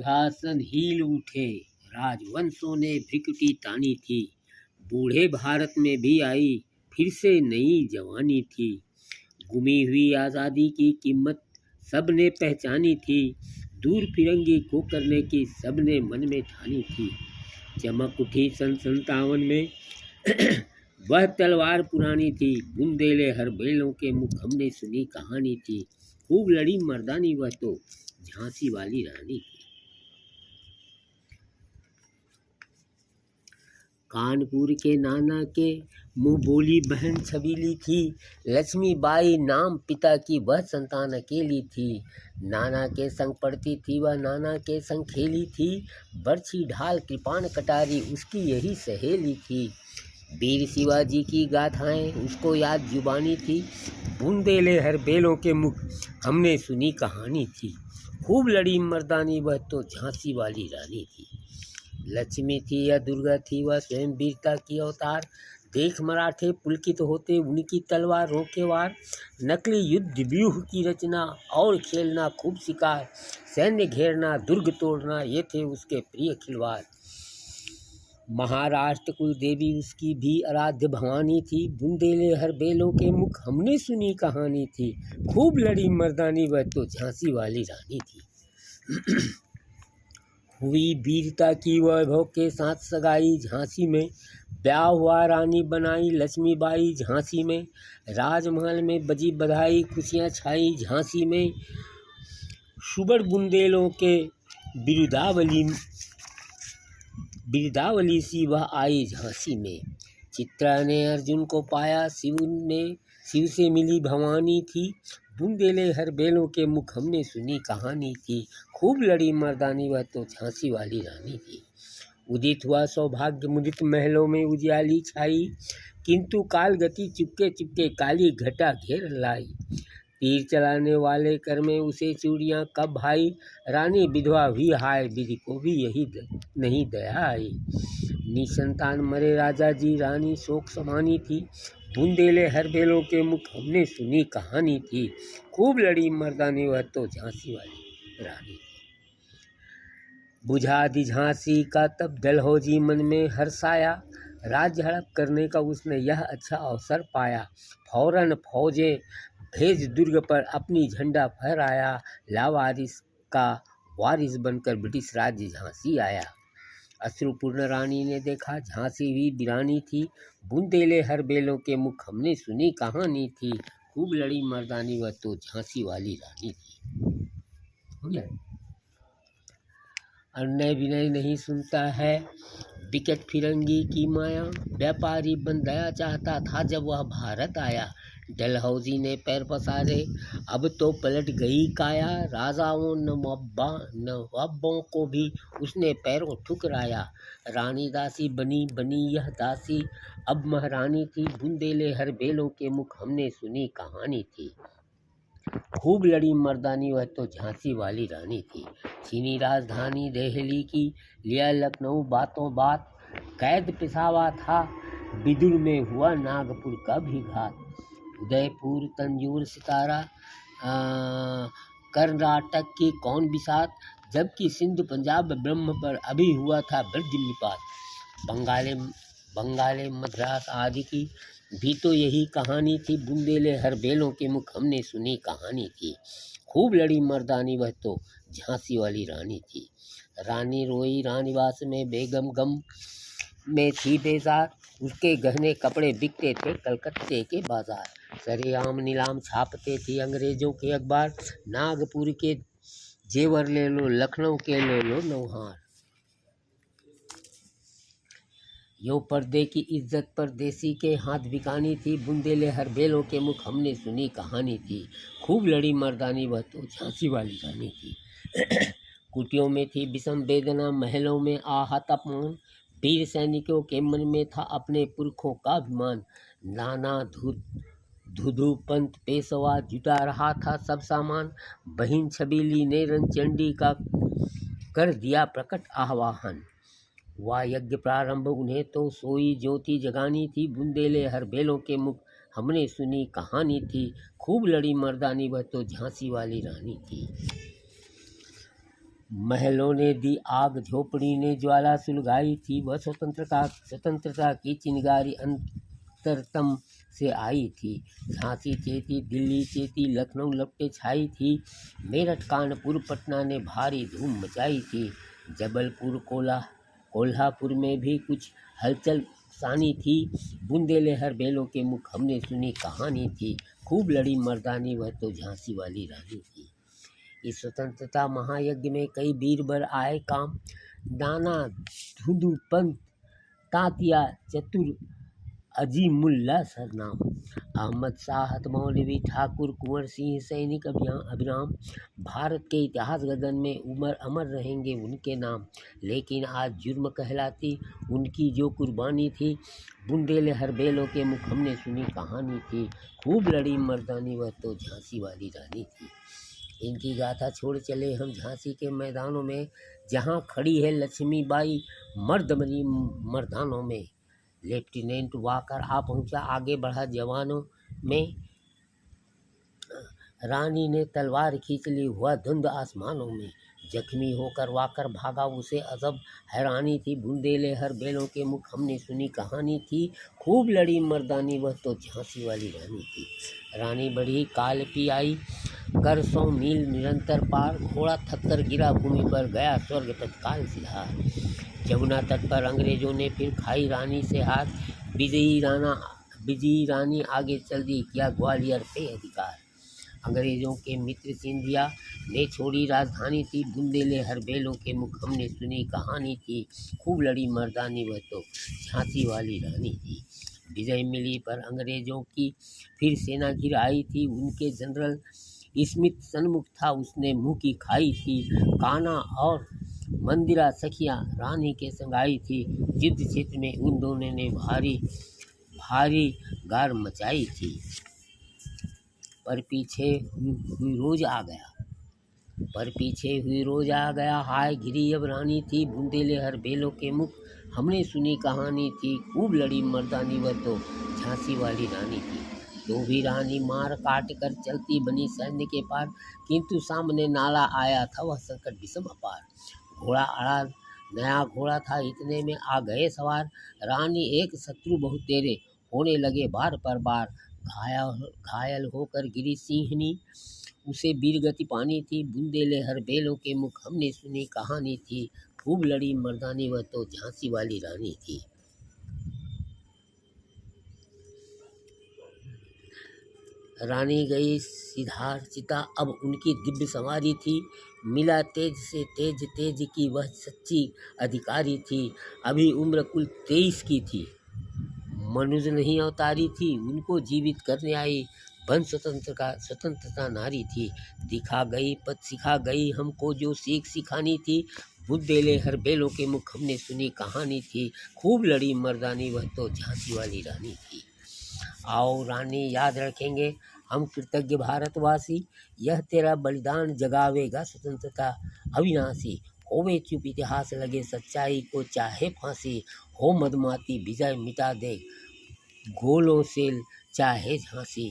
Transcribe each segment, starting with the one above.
सिंहासन हील उठे, राजवंशों ने भ्रिकुटी तानी थी। बूढ़े भारत में भी आई फिर से नई जवानी थी। गुमी हुई आज़ादी की कीमत सबने पहचानी थी। दूर फिरंगी को करने की सबने मन में ठानी थी। चमक उठी सन 57 में वह तलवार पुरानी थी। बुंदेले हर बेलों के मुख हमने सुनी कहानी थी। खूब लड़ी मर्दानी वह तो झांसी वाली रानी थी। कानपुर के नाना के मुँह बोली बहन छबीली थी। लक्ष्मीबाई नाम पिता की वह संतान अकेली थी। नाना के संग पढ़ती थी वह, नाना के संग खेली थी। बरछी ढाल कृपाण कटारी उसकी यही सहेली थी। वीर शिवाजी की गाथाएं उसको याद जुबानी थी। बुंदेले हर बेलों के मुख हमने सुनी कहानी थी। खूब लड़ी मर्दानी वह तो झांसी वाली रानी थी। लक्ष्मी थी या दुर्गा थी वह स्वयं वीरता की अवतार। देख मराठे पुलकित होते उनकी तलवार रोके वार। नकली युद्ध व्यूह की रचना और खेलना खूब शिकार। सैन्य घेरना दुर्ग तोड़ना ये थे उसके प्रिय खिलवाड़। महाराष्ट्र कुल देवी उसकी भी आराध्य भवानी थी। बुंदेले हर बेलों के मुख हमने सुनी कहानी थी। खूब लड़ी मर्दानी वह तो झांसी वाली रानी थी। हुई वीरता की वैभव के साथ सगाई झांसी में। ब्याह हुआ रानी बनाई लक्ष्मीबाई झांसी में। राजमहल में बजी बधाई खुशियाँ छाई झांसी में। सुबड़ बुंदेलों के बिरदावली सी वह आई झांसी में। चित्रा ने अर्जुन को पाया, शिव से मिली भवानी थी। बुंदेले हर बेलों के मुख हमने सुनी कहानी थी। खूब लड़ी मर्दानी वह तो झांसी वाली रानी थी। उदित हुआ सौभाग्य मुदित महलों में उजियाली छाई। किंतु काल गति चुपके चुपके काली घटा घेर लाई। तीर चलाने वाले कर में उसे चूड़ियाँ कब भाई। रानी विधवा हुई हाय विधि को भी यही नहीं दया आई। निसंतान मरे राजा जी रानी शोक समानी थी। बुंदेले हर बेलों के मुख हमने सुनी कहानी थी। खूब लड़ी मर्दानी वह तो झांसी वाली रानी। बुझा दी झांसी का तब डलहौजी मन में हर्षाया। राज्य हड़प करने का उसने यह अच्छा अवसर पाया। फौरन फौजें भेज दुर्ग पर अपनी झंडा फहराया। लावारिस का वारिस बनकर ब्रिटिश राज्य झांसी आया। अश्रुपूर्ण रानी ने देखा झांसी भी वीरानी थी। बुंदेले हर बेलों के मुख हमने सुनी कहानी थी। खूब लड़ी मर्दानी वह तो झांसी वाली रानी थी। हो गया। अन्याय विनय नहीं सुनता है विकट फिरंगी की माया। व्यापारी बन दया चाहता था जब वह भारत आया। डलहौजी ने पैर पसारे अब तो पलट गई काया। राजाओं नवाबों को भी उसने पैरों ठुकराया। रानी दासी बनी यह दासी अब महारानी थी। बुंदेले हर बेलों के मुख हमने सुनी कहानी थी। खूब लड़ी मर्दानी वह तो झांसी वाली रानी थी। चीनी राजधानी दिल्ली की लिया लखनऊ बातों बात। कैद पिसावा था विदुर में हुआ नागपुर का भी घात। उदयपुर तंजौर सितारा कर्नाटक की कौन बिसात। जबकि सिंध पंजाब ब्रह्म पर अभी हुआ था वज्रपात। बंगाले मद्रास आदि की भी तो यही कहानी थी। बुंदेले हर बेलों के मुख हमने सुनी कहानी थी। खूब लड़ी मर्दानी वह तो झांसी वाली रानी थी। रानी रोई रानीवास में बेगम गम में थी बेजार। उसके गहने कपड़े बिकते थे कलकत्ते के बाजार। सरेआम नीलाम छापते थे अंग्रेजों के अखबार। नागपुर के जेवर ले लो लखनऊ के ले लो नौहार। यो पर्दे की इज्जत परदेसी के हाथ बिकानी थी। बुंदेले हर बेलों के मुख हमने सुनी कहानी थी। खूब लड़ी मर्दानी वह तो झांसी वाली रानी थी। कुटियों में थी विषम वेदना महलों में आहत अपमान। वीर सैनिकों के मन में था अपने पुरखों का अभिमान। नाना धुधु पंत पेशवा जुटा रहा था सब सामान। बहिन छबीली ने रणचंडी का कर दिया प्रकट आह्वान। वह यज्ञ प्रारंभ उन्हें तो सोई ज्योति जगानी थी। बुंदेले हर बेलों के मुख हमने सुनी कहानी थी। खूब लड़ी मर्दानी वह तो झांसी वाली रानी थी। महलों ने दी आग, झोपड़ी ने ज्वाला सुलगाई थी। वह स्वतंत्रता की चिंगारी अंतरतम से आई थी। झांसी चेती, दिल्ली चेती, लखनऊ लपटे छाई थी। मेरठ कानपुर पटना ने भारी धूम मचाई थी। जबलपुर कोल्हापुर में भी कुछ हलचल सानी थी। बुंदेले हर बेलों के मुख हमने सुनी कहानी थी। खूब लड़ी मर्दानी वह तो झांसी वाली रानी थी। इस स्वतंत्रता महायज्ञ में कई बीरबल आए काम। नाना धुंधु पंत, तांतिया चतुर, अजीमुल्ला सरनाम। अहमद शाह मौलवी ठाकुर, कुंवर सिंह सैनिक अभिराम। भारत के इतिहास गगन में अमर रहेंगे उनके नाम। लेकिन आज जुर्म कहलाती उनकी जो कुर्बानी थी। बुंदेले हर बेलों के मुख हमने सुनी कहानी थी। खूब लड़ी मर्दानी वह तो झांसी वाली रानी थी। इनकी गाथा छोड़ चले हम झांसी के मैदानों में, जहाँ खड़ी है लक्ष्मीबाई मर्दमरी मर्दानों में। लेफ्टिनेंट वाकर आ पहुंचा, आगे बढ़ा जवानों में। रानी ने तलवार खींच ली, हुआ धुंध आसमानों में। जख्मी होकर वाकर भागा, उसे अजब हैरानी थी। बुंदेले हर बेलों के मुख हमने सुनी कहानी थी। खूब लड़ी मर्दानी वह तो झांसी वाली रानी थी। रानी बढ़ी काल पी आई, कर 100 मील निरंतर पार। घोड़ा थककर गिरा भूमि पर, गया स्वर्ग तत्काल सिधार। जमुना तट पर अंग्रेजों ने फिर खाई रानी से हाथ। विजयी रानी आगे चल दी, किया ग्वालियर पे अधिकार। अंग्रेजों के मित्र सिंधिया ने छोड़ी राजधानी थी। बुंदेले हर बेलों के मुख हमने सुनी कहानी थी। खूब लड़ी मर्दानी वह तो झांसी वाली रानी थी। विजय मिली पर अंग्रेजों की फिर सेना घिर आई थी। उनके जनरल स्मिथ सन्मुख था, उसने मुँह की खाई थी। कान्हा और मंदिरा सखियाँ रानी के संग आई थी। युद्ध क्षेत्र में उन दोनों ने भारी गार मचाई थी। पर पीछे हुई रोज आ गया, हाय घिरी अब रानी थी। बुंदेले हर बेलों के मुख हमने सुनी कहानी थी। खूब लड़ी मर्दानी वह तो झांसी वाली रानी थी। तो भी रानी मार काट कर चलती बनी सैन्य के पार, किंतु सामने नाला आया था वह संकट विषम अपार। घोड़ा अड़ा नया घोड़ा था, इतने में आ गए सवार। रानी एक शत्रु बहुत तेरे, होने लगे बार पर बार। घायल होकर गिरी सिंहनी, उसे वीरगति पानी थी। बुंदेले हर बेलों के मुख हमने सुनी कहानी थी। खूब लड़ी मर्दानी वह तो झांसी वाली रानी थी। रानी गई सिधार चिता, अब उनकी दिव्य सवारी थी। मिला तेज से तेज की वह सच्ची अधिकारी थी। अभी उम्र कुल 23 की थी, मनुज नहीं अवतारी थी। उनको जीवित करने आई बन स्वतंत्रता नारी थी। दिखा गई पद सिखा गई हमको जो सीख सिखानी थी। बुंदेले हर बेलों के मुख हमने सुनी कहानी थी। खूब लड़ी मर्दानी वह तो झांसी वाली रानी थी। आओ रानी याद रखेंगे हम कृतज्ञ भारतवासी, यह तेरा बलिदान जगावेगा स्वतंत्रता अविनाशी। होवे चुप इतिहास लगे सच्चाई को चाहे फांसी। हो मदमाती विजय मिटा दे गोलों से चाहे झांसी।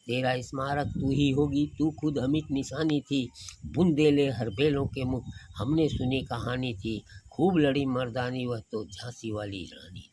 तेरा स्मारक तू ही होगी, तू खुद अमिट निशानी थी। बुंदेले हर बेलों के मुख हमने सुनी कहानी थी। खूब लड़ी मर्दानी वह तो झांसी वाली रानी।